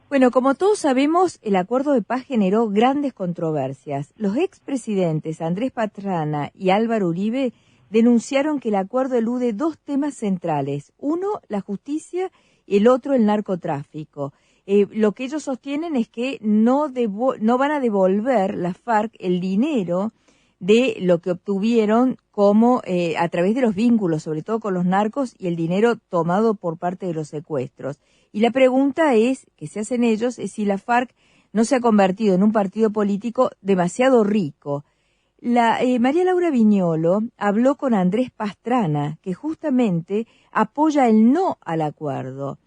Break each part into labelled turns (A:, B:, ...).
A: Bueno, como todos sabemos, el acuerdo de paz generó grandes controversias. Los expresidentes Andrés Pastrana y Álvaro Uribe denunciaron que el acuerdo elude dos temas centrales. Uno, la justicia, y el otro, el narcotráfico. Lo que ellos sostienen es que no van a devolver las FARC el dinero de lo que obtuvieron como a través de los vínculos, sobre todo con los narcos, y el dinero tomado por parte de los secuestros. Y la pregunta que se hacen ellos es si la FARC no se ha convertido en un partido político demasiado rico. María Laura Viñolo habló con Andrés Pastrana, que justamente apoya el no al acuerdo.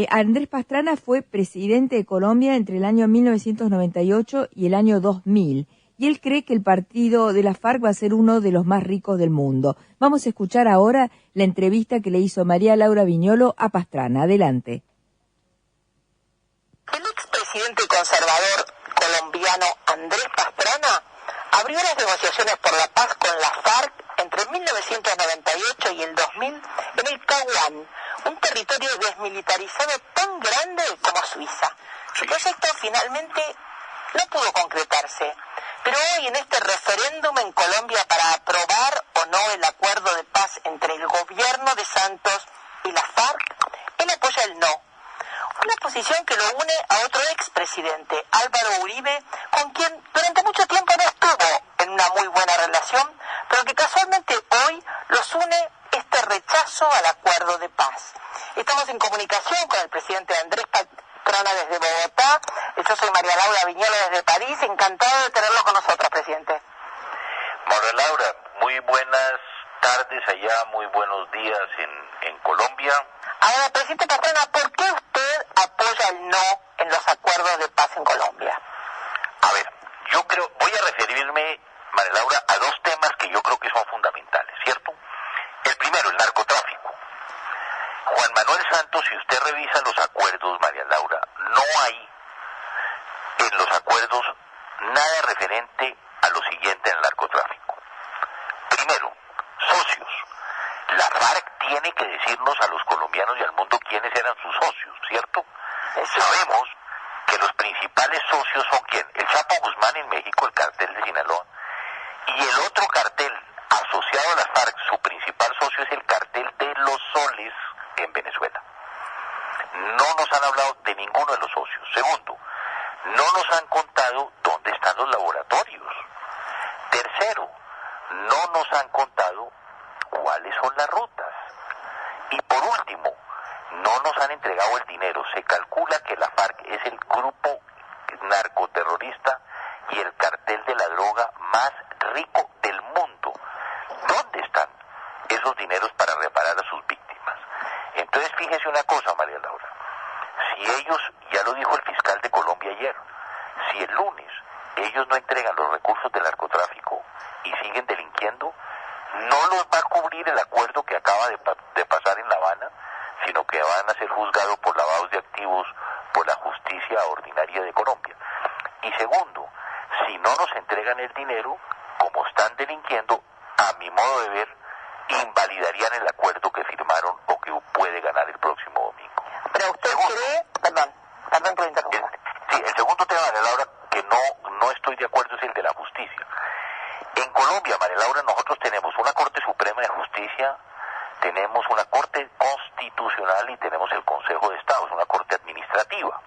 A: Andrés Pastrana fue presidente de Colombia entre el año 1998 y el año 2000. Y él cree que el partido de la FARC va a ser uno de los más ricos del mundo. Vamos a escuchar ahora la entrevista que le hizo María Laura Viñolo a Pastrana. Adelante.
B: El expresidente conservador colombiano Andrés Pastrana abrió las negociaciones por la paz con la FARC entre 1998 y el 2000 en el Caguán, un territorio desmilitarizado tan grande como Suiza. Su proyecto finalmente no pudo concretarse, pero hoy en este referéndum en Colombia para aprobar o no el acuerdo de paz entre el gobierno de Santos y la FARC, él apoya el no. Una posición que lo une a otro expresidente, Álvaro Uribe, con quien durante mucho tiempo no estuvo en una muy buena relación, pero que casualmente hoy los une este rechazo al acuerdo de paz. Estamos en comunicación con el presidente Andrés Pastrana desde Bogotá. Yo soy María Laura Viñolo desde París. Encantado de tenerlo con nosotros, presidente.
C: María Laura, muy buenas tardes allá, muy buenos días en Colombia.
B: Ahora, presidente Pastrana, ¿por qué usted apoya el no en los acuerdos de paz en Colombia?
C: A ver, yo creo, voy a referirme, María Laura, a dos temas que yo creo que son fundamentales, ¿cierto? El primero, el narcotráfico. Juan Manuel Santos, si usted revisa los acuerdos, María Laura, no hay en los acuerdos nada referente a lo siguiente en el narcotráfico. Primero, socios. La FARC tiene que decirnos a los colombianos y al mundo quiénes eran sus socios, ¿cierto? Sabemos que los principales socios son ¿quién? El Chapo Guzmán en México, el cartel de Sinaloa, y el otro cartel asociado a la FARC, su principal socio es el cartel de los soles en Venezuela. No nos han hablado de ninguno de los socios. Segundo, no nos han contado dónde están los laboratorios. Tercero, no nos han contado cuáles son las rutas. Y por último, no nos han entregado el dinero. Se calcula que la FARC es el grupo narcoterrorista y el cartel de la droga más rico del mundo. ¿Dónde están esos dineros para reparar a sus víctimas? Entonces fíjese una cosa, María Laura. Si ellos, ya lo dijo el fiscal de Colombia ayer, si el lunes ellos no entregan los recursos del narcotráfico y siguen delinquiendo, no los va a cubrir el acuerdo que acaba de pasar en La Habana, sino que van a ser juzgados por lavados de activos por la justicia ordinaria de Colombia. Y segundo, si no nos entregan el dinero, como están delinquiendo, a mi modo de ver, invalidarían el acuerdo que firmaron o que puede ganar el próximo domingo.
B: Pero usted cree, perdón por interrumpir.
C: Sí, el segundo tema, María Laura, que no estoy de acuerdo es el de la justicia. En Colombia, María Laura, nosotros tenemos una Corte Suprema de Justicia, tenemos una Corte Constitucional y tenemos el Consejo de Estado, es una Corte Administrativa.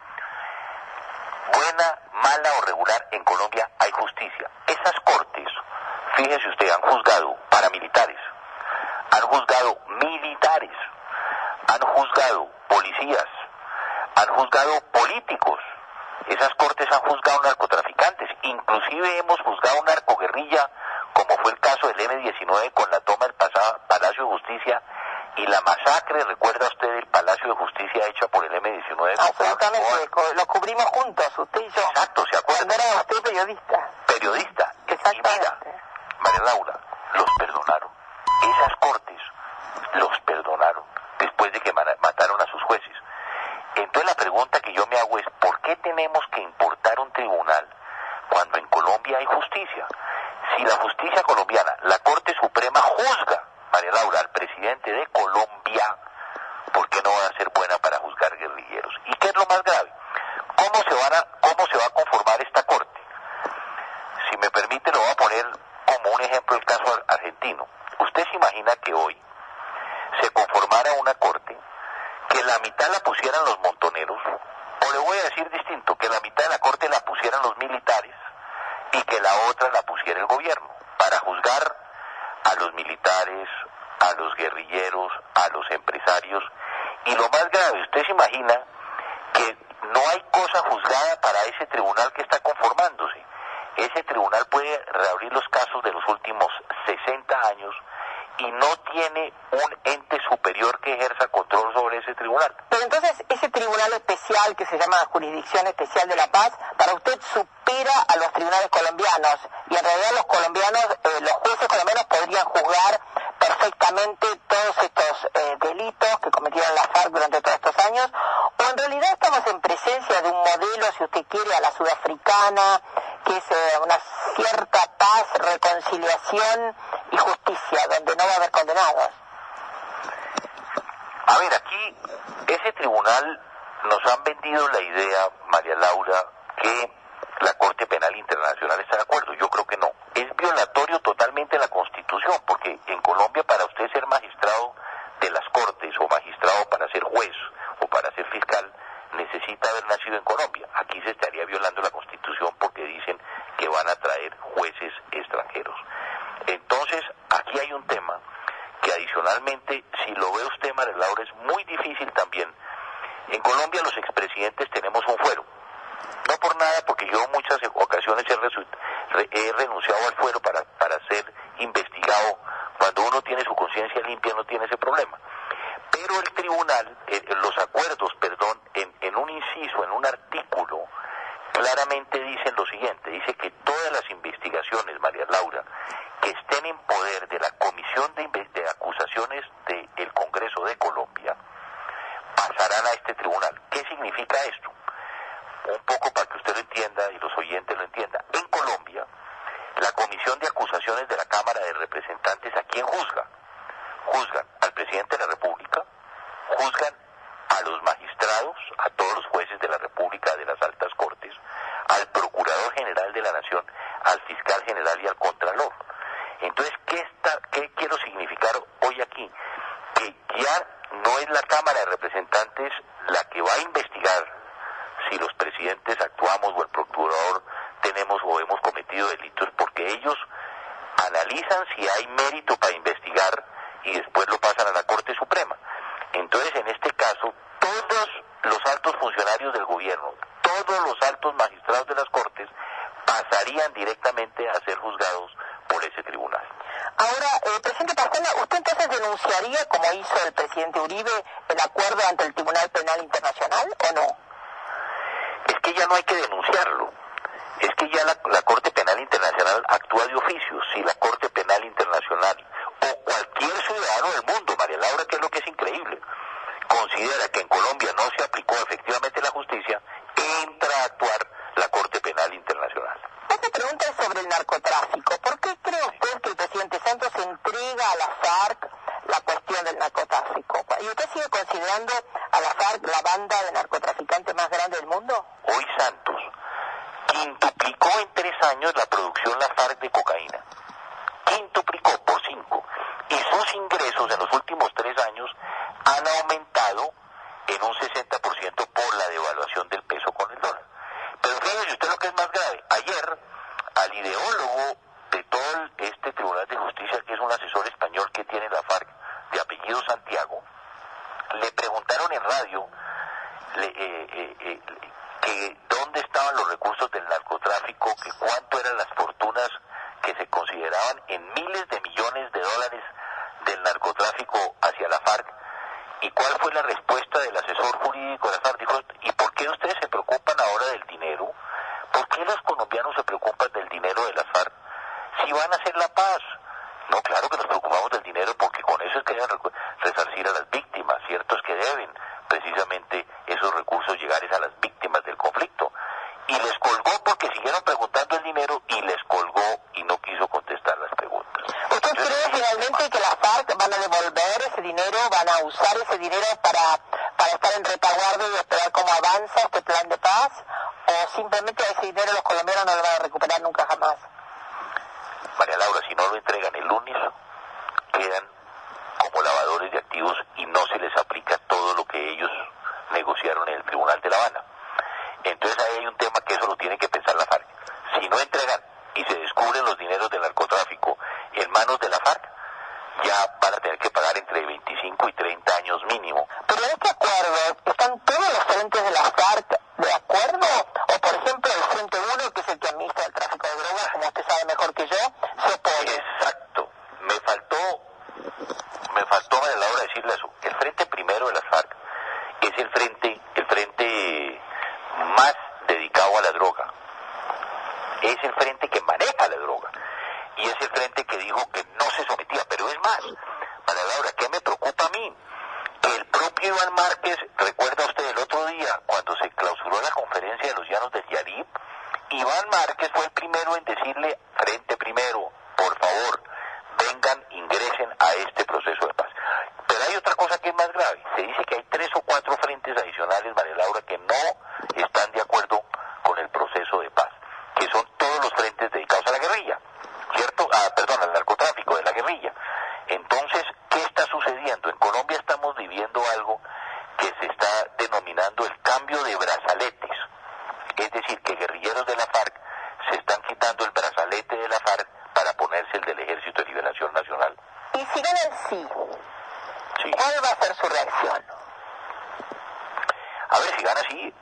C: Buena, mala o regular, en Colombia hay justicia. Esas cortes, fíjese usted, han juzgado paramilitares, han juzgado militares, han juzgado policías, han juzgado políticos. Esas cortes han juzgado narcotraficantes, inclusive hemos juzgado narcoguerrilla, como fue el caso del M-19 con la toma del Palacio de Justicia y la masacre, ¿recuerda usted el Palacio de Justicia hecha por el M-19?
B: Absolutamente, lo cubrimos juntos, usted y yo.
C: Exacto, ¿se acuerda?
B: Cuando era usted periodista.
C: Periodista.
B: Exactamente.
C: Y mira, María Laura, los perdonaron. Esas cortes los perdonaron después de que mataron a sus jueces. Entonces la pregunta que yo me hago es, ¿por qué tenemos que importar un tribunal cuando en Colombia hay justicia? Si la justicia colombiana, la Corte Suprema juzga, María Laura, al presidente de Colombia, ¿por qué no va a ser buena para juzgar guerrilleros? ¿Y qué es lo más grave? cómo se va a conformar esta corte. Si me permite, lo voy a poner como un ejemplo el caso argentino. ¿Usted se imagina que hoy se conformara una corte que la mitad la pusieran los montoneros, o le voy a decir distinto, que la mitad de la corte la pusieran los militares y que la otra la pusiera el gobierno, para juzgar a los militares, a los guerrilleros, a los empresarios? Y lo más grave, usted se imagina que no hay cosa juzgada para ese tribunal que está conformándose. Ese tribunal puede reabrir los casos de los últimos 60 años y no tiene un ente superior que ejerza control sobre ese tribunal.
B: Pero entonces, ese tribunal especial que se llama Jurisdicción Especial de la Paz, para usted supera a los tribunales colombianos, y en realidad los colombianos, los jueces colombianos podrían juzgar perfectamente todos estos delitos que cometieron la FARC durante todos estos años, o en realidad estamos en presencia de un modelo, si usted quiere, a la sudafricana, que es una cierta paz, reconciliación y justicia, donde no va a haber condenados.
C: A ver, aquí ese tribunal nos han vendido la idea, María Laura, que la Corte Penal Internacional está de acuerdo. Yo creo que no. Es violatorio totalmente la Constitución, porque en Colombia, para usted ser magistrado de las Cortes o magistrado para ser juez o para ser fiscal, necesita haber nacido en Colombia. Aquí se estaría violando la Constitución porque dicen que van a traer jueces extranjeros. Entonces, aquí hay un tema que adicionalmente, si lo ve usted, María Laura, es muy difícil también. En Colombia los expresidentes tenemos un fuero. No por nada, porque yo en muchas ocasiones he renunciado al fuero para ser investigado. Cuando uno tiene su conciencia limpia no tiene ese problema. Pero el tribunal, los acuerdos, en un inciso, en un artículo, claramente dicen lo siguiente: dice que todas las investigaciones, María Laura, que estén en poder de la Comisión de Acusaciones del Congreso de Colombia, pasarán a este tribunal. ¿Qué significa esto? Un poco para que usted lo entienda y los oyentes lo entiendan. En Colombia, la Comisión de Acusaciones de la Cámara de Representantes, ¿a quién juzga? Juzgan al presidente de la República, juzgan a los magistrados, a todos los jueces de la República, de las altas cortes, al Procurador General de la Nación, al Fiscal General y al Contralor. Entonces, ¿qué quiero significar hoy aquí? Que ya no es la Cámara de Representantes la que va a investigar si los presidentes actuamos o el procurador tenemos o hemos cometido delitos, porque ellos analizan si hay mérito para investigar y después lo pasan a la Corte Suprema. Entonces, en este caso, todos los altos funcionarios del gobierno, todos los altos magistrados de las Cortes pasarían directamente a ser juzgados por ese tribunal.
B: Ahora, presidente Pastrana, ¿usted entonces denunciaría, como hizo el presidente Uribe, el acuerdo ante el Tribunal Penal Internacional o no?
C: Es que ya no hay que denunciarlo. Es que ya la Corte Penal Internacional actúa de oficio. Si la Corte Penal Internacional o cualquier ciudadano del mundo, María Laura, que es lo que es increíble, considera que en Colombia no se aplicó efectivamente la justicia, entra a actuar la Corte Penal Internacional.
B: Otra pregunta es sobre el narcotráfico. ¿Por qué cree usted que el presidente Santos entrega a la FARC la cuestión del narcotráfico? ¿Y usted sigue considerando a la FARC la banda de narcotraficantes más grande del mundo?
C: Hoy Santos quintuplicó en 3 años la producción la FARC de cocaína. Quintuplicó por 5. Y sus ingresos en los últimos 3 años han aumentado en un 60% por la devaluación del peso con el dólar. Pero fíjese usted lo que es más grave. Ayer, al ideólogo de todo este Tribunal de Justicia, que es un asesor español que tiene la FARC, de apellido Santiago, le preguntaron en radio que dónde estaban los recursos del narcotráfico, que cuánto eran las fortunas que se consideraban en miles de millones de dólares del narcotráfico hacia la FARC. ¿Y cuál fue la respuesta del asesor jurídico de la FARC? Dijo: ¿y por qué ustedes se preocupan ahora del dinero? ¿Por qué los colombianos se preocupan del dinero de la FARC si van a hacer la paz? No, claro que nos preocupamos del dinero, porque con eso es que deben resarcir a las víctimas, cierto es que deben precisamente esos recursos llegar a las víctimas del conflicto. Y les colgó porque siguieron preguntando el dinero y les colgó y no quiso contestar las preguntas.
B: ¿Usted cree finalmente que las FARC van a devolver ese dinero, van a usar ese dinero para estar en retaguardia y esperar cómo avanza este plan de paz? ¿O simplemente ese dinero los colombianos no lo van a recuperar nunca jamás?
C: María Laura, si no lo entregan el lunes, quedan como lavadores de activos y no se les aplica todo lo que ellos negociaron en el Tribunal de La Habana. Entonces ahí hay un tema que eso lo tiene que pensar la FARC. Si no entregan y se descubren los dineros del narcotráfico en manos de la FARC, ya van a tener que pagar entre 25 y 30 años mínimo.
B: Pero en este acuerdo, ¿están todos los frentes de la FARC de acuerdo? O por ejemplo el Frente 1, que es el que administra el tráfico de drogas, como usted sabe mejor que yo, se opone.
C: Exacto. Me faltó a la hora de decirle eso. El frente primero de las FARC es el frente más dedicado a la droga. Es el frente que maneja la droga. Y es el frente que dijo que no se sometía. Pero es más, María Laura, ¿qué me preocupa a mí? Que el propio Iván Márquez, recuerda usted el otro día, cuando se clausuró la conferencia de los Llanos del Yarib, Iván Márquez fue el primero en decirle, frente primero, por favor, vengan, ingresen a este proceso de paz. Pero hay otra cosa que es más grave. Se dice que hay 3 o 4 frentes adicionales, María Laura, que no están de acuerdo con el proceso de paz, que son todos los frentes dedicados a la guerrilla, ¿cierto? Al narcotráfico de la guerrilla. Entonces, ¿qué está sucediendo? En Colombia estamos viviendo algo que se está denominando el cambio de brazaletes. Es decir, que guerrilleros de la FARC se están quitando el brazalete de la FARC para ponerse el del Ejército de Liberación Nacional.
B: Y si gana el sí,
C: Sí.
B: ¿cuál va a ser su reacción?
C: A ver, si gana sí,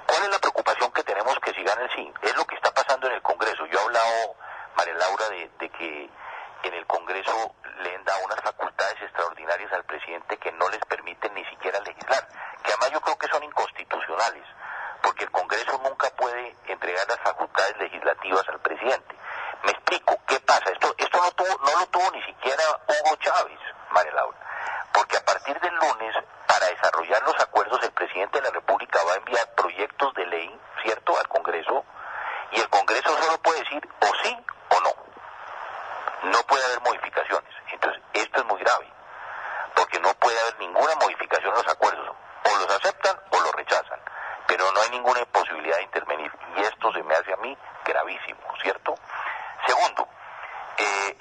C: ¿cuál es la preocupación que tenemos que si gana el sí? Es lo que está pasando en el Congreso. Yo he hablado, María Laura, de que en el Congreso le han dado unas facultades extraordinarias al presidente que no les permiten ni siquiera legislar, que además yo creo que son inconstitucionales, porque el Congreso nunca puede entregar las facultades legislativas al presidente. Me explico, ¿qué pasa? Esto no lo tuvo ni siquiera Hugo Chávez, María Laura, porque a partir del lunes, para desarrollar los acuerdos, el presidente de la República va a enviar proyectos de ley, ¿cierto?, al Congreso, y el Congreso solo puede decir o sí o no. No puede haber modificaciones. Entonces, esto es muy grave, porque no puede haber ninguna modificación en los acuerdos. O los aceptan o los rechazan, pero no hay ninguna posibilidad de intervenir. Y esto se me hace a mí gravísimo, ¿cierto? Segundo,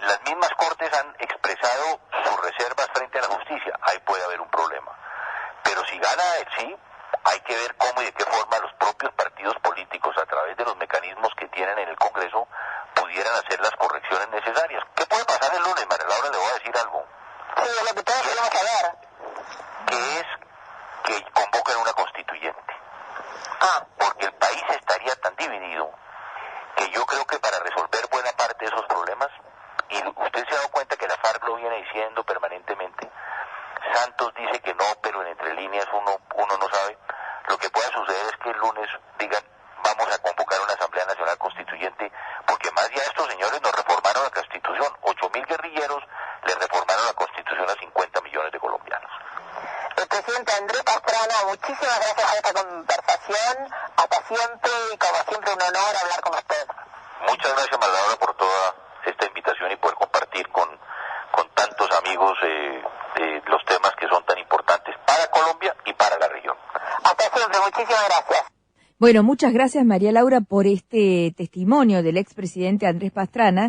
C: las mismas Cortes han expresado sus reservas frente a la justicia. Ahí puede haber un problema. Pero si gana el sí, hay que ver cómo y de qué forma los propios partidos políticos, a través de los mecanismos que tienen en el Congreso, pudieran hacer las correcciones necesarias. ¿Qué puede pasar el lunes, María Laura? Le voy a decir algo.
B: Sí, es lo que todos queremos saber.
C: Que es que convoquen una constituyente. Porque el país estaría tan dividido que yo creo que para resolver buena parte de esos problemas, y usted se ha dado cuenta que la FARC lo viene diciendo permanentemente, Santos dice que no, pero en entre líneas uno no sabe, lo que pueda suceder es que el lunes digan, vamos a convocar una Asamblea Nacional Constituyente, porque más ya estos señores nos reformaron la Constitución, 8.000 guerrilleros le reformaron la Constitución a 50 millones de colombianos.
B: El presidente Andrés Pastrana, muchísimas gracias por esta conversación, hasta siempre, y como siempre un honor hablar con usted.
C: Muchas gracias, María Laura, por toda esta invitación y poder compartir con tantos amigos los temas que son tan importantes para Colombia y para la región.
B: Hasta siempre, muchísimas gracias.
A: Bueno, muchas gracias María Laura por este testimonio del expresidente Andrés Pastrana.